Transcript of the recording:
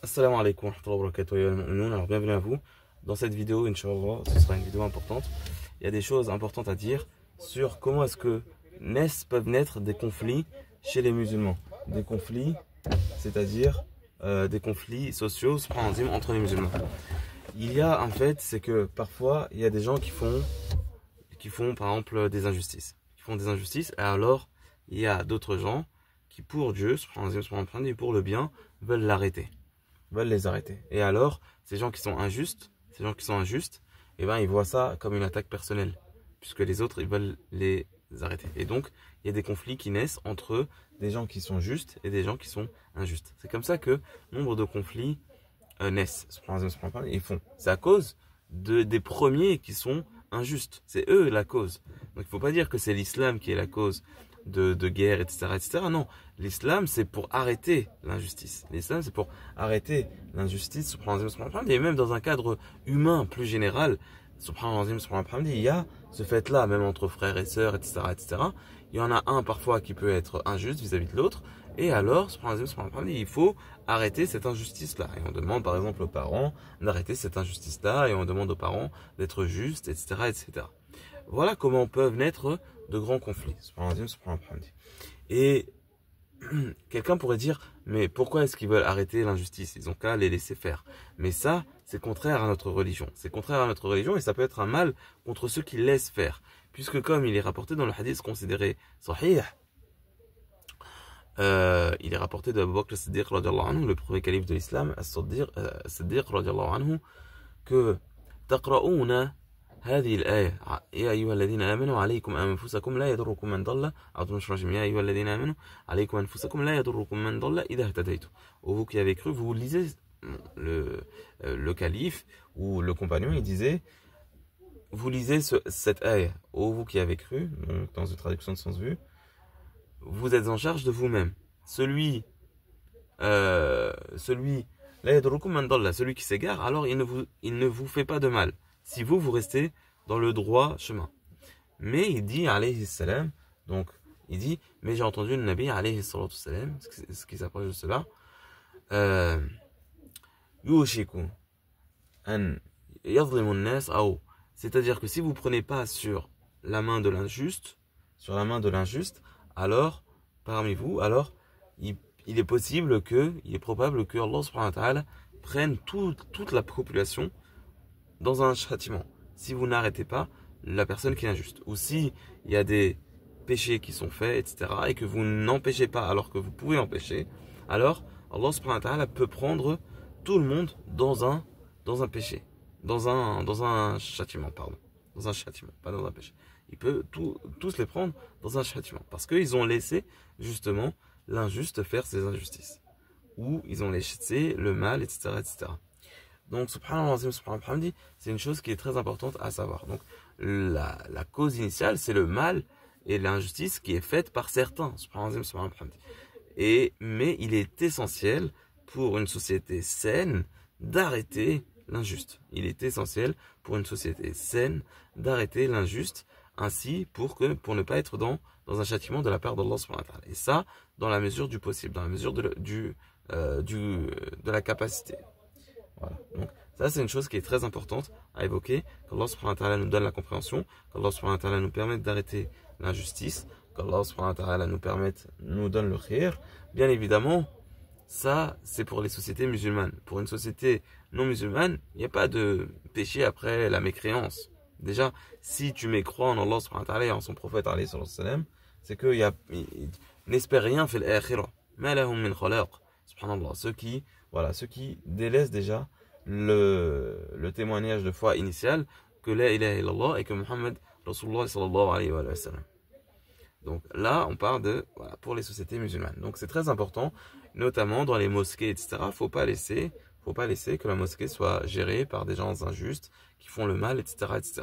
Assalamu alaikum wa rahmatullahi wa barakatuh, ya al-mu'minun. Alors bienvenue à vous. Dans cette vidéo, Inch'Allah, ce sera une vidéo importante. Il y a des choses importantes à dire sur comment est-ce que peuvent naître des conflits chez les musulmans. Des conflits, c'est-à-dire des conflits sociaux entre les musulmans. Il y a en fait, c'est que parfois, il y a des gens qui font par exemple des injustices. Qui font des injustices, et alors il y a d'autres gens qui pour Dieu, et pour le bien, veulent l'arrêter. Veulent les arrêter. Et alors, ces gens qui sont injustes, eh ben, ils voient ça comme une attaque personnelle, puisque les autres, ils veulent les arrêter. Et donc, il y a des conflits qui naissent entre des gens qui sont justes et des gens qui sont injustes. C'est comme ça que nombre de conflits naissent. Ils font. C'est à cause des premiers qui sont injustes. C'est eux la cause. Donc, il ne faut pas dire que c'est l'islam qui est la cause de guerre, etc., etc. Non, l'islam, c'est pour arrêter l'injustice. L'islam, c'est pour arrêter l'injustice. Et même dans un cadre humain plus général, il y a ce fait-là, même entre frères et sœurs, etc., etc. Il y en a un parfois qui peut être injuste vis-à-vis de l'autre. Et alors, il faut arrêter cette injustice-là. Et on demande par exemple aux parents d'arrêter cette injustice-là. Et on demande aux parents d'être justes, etc., etc. Voilà comment peuvent naître de grands conflits. Et quelqu'un pourrait dire, mais pourquoi est-ce qu'ils veulent arrêter l'injustice? Ils ont qu'à les laisser faire. Mais ça, c'est contraire à notre religion. C'est contraire à notre religion et ça peut être un mal contre ceux qui laissent faire. Puisque comme il est rapporté dans le hadith considéré sahih, il est rapporté de Abu Bakr as-Siddiq, le premier calife de l'islam, as-Siddiq, que taqra'una هذه الآية يا أيها الذين آمنوا عليكم أنفسكم لا يضركم من ضل يا أيها الذين آمنوا عليكم أنفسكم لا يضركم من ضل إذا اهتديتم. Vous qui avez cru, vous lisez le calife ou le compagnon, il disait, vous lisez cette ayah, vous qui avez cru, donc dans une traduction de sens vu, vous êtes en charge de vous-même. Celui la yadrukum man dalla, celui qui s'égare, alors il ne vous fait pas de mal. Si vous restez dans le droit chemin. Mais il dit, alayhi salam, donc il dit, mais j'ai entendu le Nabi, alayhi salam, ce qui s'approche de cela, yushiku an yadlimu an-nas aw, c'est-à-dire que si vous prenez pas sur la main de l'injuste, alors parmi vous, alors il est probable que Allah subhanahu wa ta'ala prenne toute la population dans un châtiment, si vous n'arrêtez pas la personne qui est injuste. Ou si il y a des péchés qui sont faits, etc., et que vous n'empêchez pas alors que vous pouvez empêcher, alors Allah subhanahu wa ta'ala peut prendre tout le monde dans un péché, dans un châtiment, pardon. Dans un châtiment, pas dans un péché. Il peut tous les prendre dans un châtiment. Parce qu'ils ont laissé, justement, l'injuste faire ses injustices. Ou ils ont laissé le mal, etc., etc. Donc, subhanallah, c'est une chose qui est très importante à savoir. Donc, la cause initiale, c'est le mal et l'injustice qui est faite par certains. Mais il est essentiel pour une société saine d'arrêter l'injuste. Il est essentiel pour une société saine d'arrêter l'injuste, ainsi pour ne pas être dans un châtiment de la part d'Allah subhanahu wa ta'ala. Et ça, dans la mesure du possible, dans la mesure de la capacité. Voilà. Donc, ça, c'est une chose qui est très importante à évoquer, qu'Allah subhanahu wa ta'ala nous donne la compréhension, qu'Allah subhanahu wa ta'ala nous permette d'arrêter l'injustice, qu'Allah subhanahu wa ta'ala nous donne le khir. Bien évidemment, ça, c'est pour les sociétés musulmanes. Pour une société non musulmane, il n'y a pas de péché après la mécréance. Déjà, si tu mécrois en Allah subhanahu wa ta'ala et en son prophète alayhi sallam, c'est que n'espère rien fait l'akhirah. Ma lahum min khalaq. Subhanallah. Ceux qui délaissent déjà le témoignage de foi initial que la ilaha illallah et que Muhammad Rasulullah sallallahu alayhi wa sallam. Donc là, on parle pour les sociétés musulmanes. Donc c'est très important, notamment dans les mosquées, etc. Faut pas laisser que la mosquée soit gérée par des gens injustes qui font le mal, etc., etc.